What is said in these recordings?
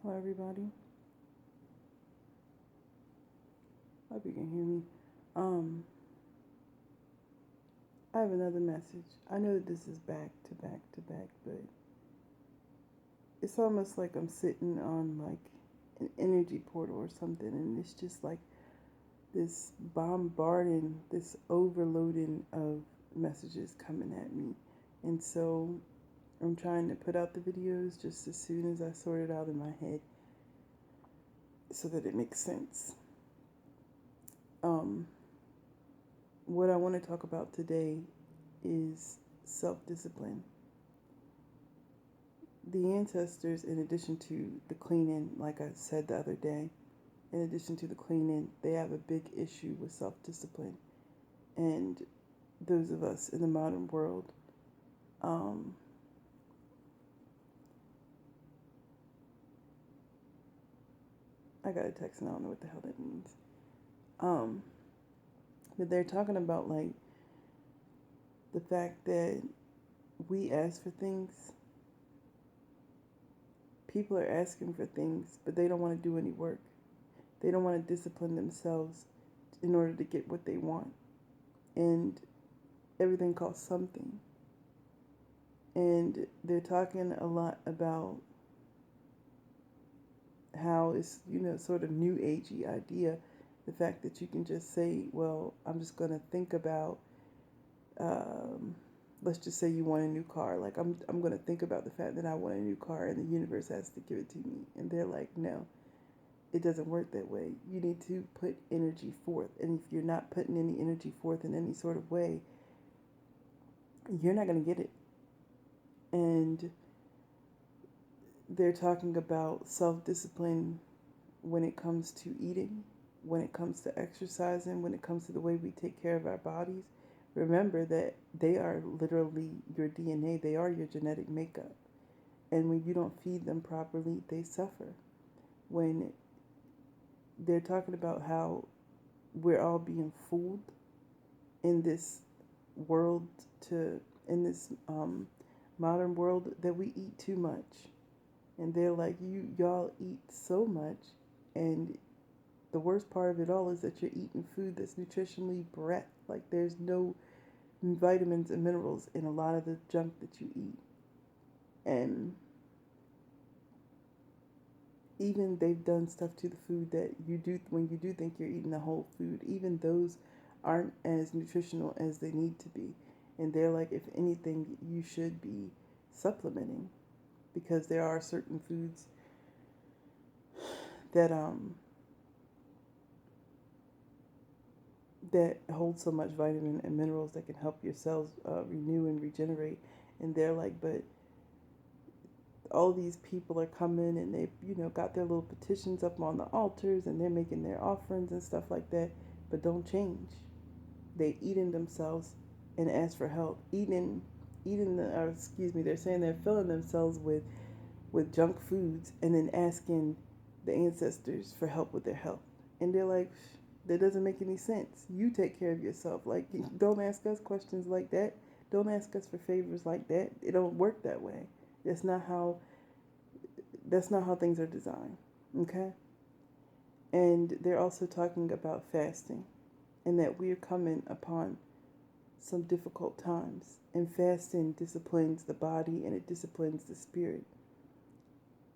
Hello, everybody. Hope you can hear me. Um, I have another message. I know that this is back to back to back, but it's almost like I'm sitting on like an energy portal or something, and it's just like this bombarding, this overloading of messages coming at me, and so I'm trying to put out the videos just as soon as I sort it out in my head, so that it makes sense. Um, what I want to talk about today is self-discipline. The ancestors, in addition to the cleaning, like I said the other day, in addition to the cleaning, they have a big issue with self-discipline. And those of us in the modern world, um, I got a text and I don't know what the hell that means. Um, but they're talking about like the fact that we ask for things. People are asking for things, but they don't want to do any work. They don't want to discipline themselves in order to get what they want. And everything costs something. And they're talking a lot about how it's, sort of new agey idea. The fact that you can just say, well, I'm just going to think about, um, let's just say you want a new car. Like, I'm going to think about the fact that I want a new car and the universe has to give it to me. And they're like, no, it doesn't work that way. You need to put energy forth. And if you're not putting any energy forth in any sort of way, you're not going to get it. And they're talking about self-discipline when it comes to eating, when it comes to exercising, when it comes to the way we take care of our bodies. Remember that they are literally your DNA, they are your genetic makeup. And when you don't feed them properly, they suffer. When they're talking about how we're all being fooled in this world to in this modern world, that we eat too much. And they're like, y'all eat so much, and the worst part of it all is that you're eating food that's nutritionally breath. Like, there's no vitamins and minerals in a lot of the junk that you eat. And even they've done stuff to the food that you do, when you do think you're eating the whole food, even those aren't as nutritional as they need to be. And they're like, if anything, you should be supplementing, because there are certain foods that that hold so much vitamin and minerals that can help your cells renew and regenerate. And they're like, but all these people are coming and they, got their little petitions up on the altars and they're making their offerings and stuff like that, but don't change. They eating themselves and ask for help. They're saying they're filling themselves with junk foods and then asking the ancestors for help with their health. And they're like, that doesn't make any sense. You take care of yourself. Like, don't ask us questions like that. Don't ask us for favors like that. It don't work that way. That's not how that's not how things are designed. Okay? And they're also talking about fasting, and that we are coming upon some difficult times. And fasting disciplines the body and it disciplines the spirit.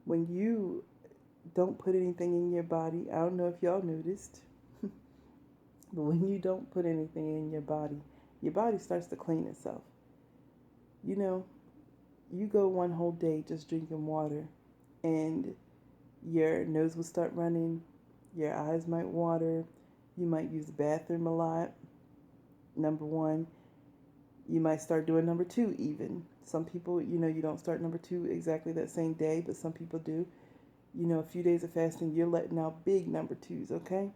When you don't put anything in your body, I don't know if y'all noticed, but when you don't put anything in your body starts to clean itself. You know, you go one whole day just drinking water, and your nose will start running, your eyes might water, you might use the bathroom a lot. Number one, you might start doing number two even. Some people, you don't start number two exactly that same day, but some people do. A few days of fasting, you're letting out big number twos, okay?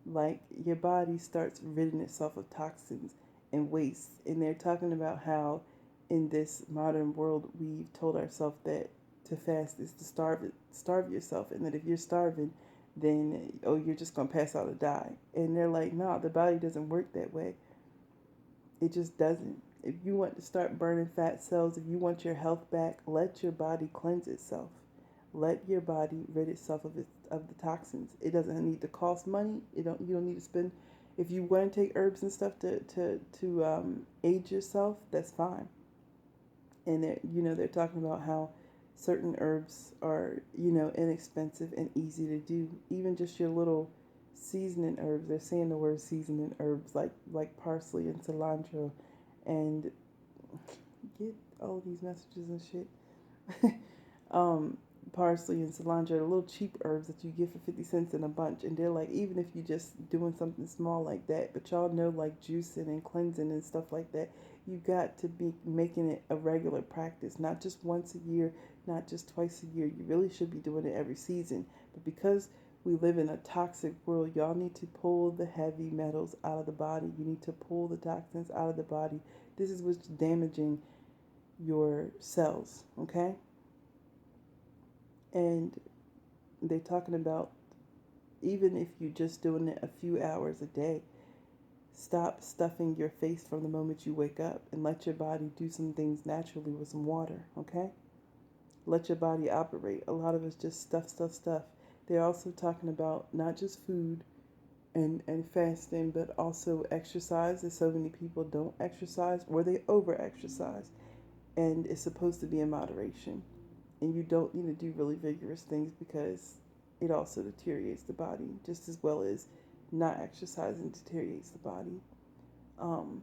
Like, your body starts ridding itself of toxins and waste. And they're talking about how in this modern world we've told ourselves that to fast is to starve yourself, and that if you're starving, then you're just gonna pass out or die. And they're like, no, the body doesn't work that way. It just doesn't. If you want to start burning fat cells, if you want your health back, let your body cleanse itself. Let your body rid itself of the toxins. It doesn't need to cost money. You don't need to spend. If you want to take herbs and stuff to age yourself, that's fine. And they're talking about how certain herbs are inexpensive and easy to do. Even just your little seasoning herbs. They're saying the word seasoning herbs like parsley and cilantro, and get all these messages and shit. um, Parsley and cilantro, the little cheap herbs that you get for 50 cents in a bunch. And they're like, even if you just doing something small like that, but y'all know, like juicing and cleansing and stuff like that, you got to be making it a regular practice, not just once a year, not just twice a year. You really should be doing it every season. But because we live in a toxic world, y'all need to pull the heavy metals out of the body. You need to pull the toxins out of the body. This is what's damaging your cells, okay? And they're talking about, even if you're just doing it a few hours a day, stop stuffing your face from the moment you wake up and let your body do some things naturally with some water, okay? Let your body operate. A lot of us just stuff. They're also talking about not just food and fasting, but also exercise. There's so many people don't exercise, or they over exercise, and it's supposed to be in moderation. And you don't need to do really vigorous things, because it also deteriorates the body just as well as not exercising deteriorates the body. Um,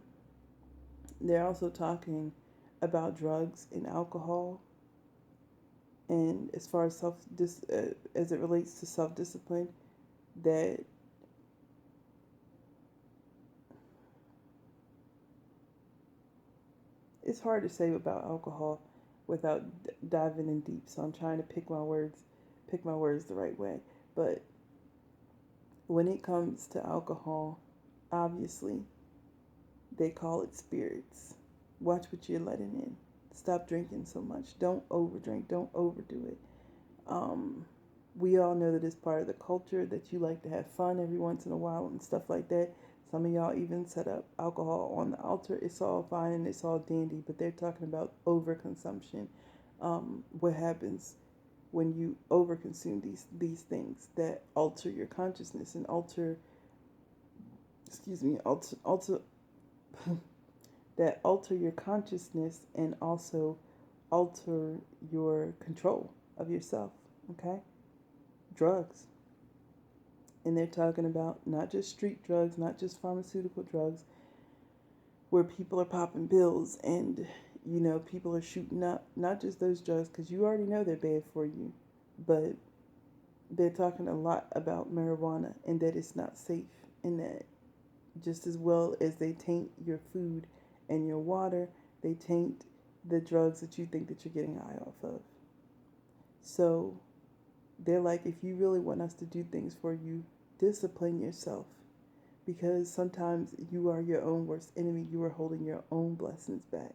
they're also talking about drugs and alcohol, and as far as as it relates to self discipline, that it's hard to say about alcohol without diving in deep. So I'm trying to pick my words the right way. But when it comes to alcohol, obviously they call it spirits. Watch what you're letting in. Stop drinking so much. Don't overdrink. Don't overdo it. Um, we all know that it's part of the culture that you like to have fun every once in a while and stuff like that. Some of y'all even set up alcohol on the altar. It's all fine and it's all dandy, but they're talking about overconsumption. What happens when you overconsume these things that alter your consciousness and alter that alter your consciousness and also alter your control of yourself, okay? Drugs. And they're talking about not just street drugs, not just pharmaceutical drugs, where people are popping pills and, people are shooting up. Not just those drugs, because you already know they're bad for you. But they're talking a lot about marijuana and that it's not safe, and that just as well as they taint your food and your water, they taint the drugs that you think that you're getting high off of. So they're like, if you really want us to do things for you, discipline yourself, because sometimes you are your own worst enemy. You are holding your own blessings back.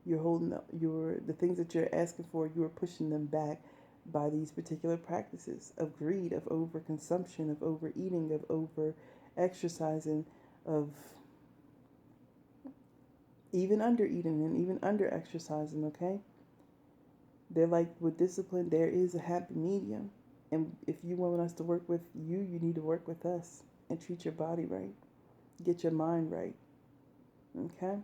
You're holding up the things that you're asking for, you are pushing them back by these particular practices of greed, of overconsumption, of overeating, of over exercising, of even under eating and even under exercising, okay? They're like, with discipline, there is a happy medium. And if you want us to work with you, you need to work with us and treat your body right. Get your mind right, okay?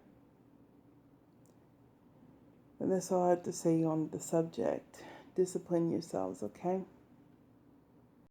And that's all I have to say on the subject. Discipline yourselves, okay?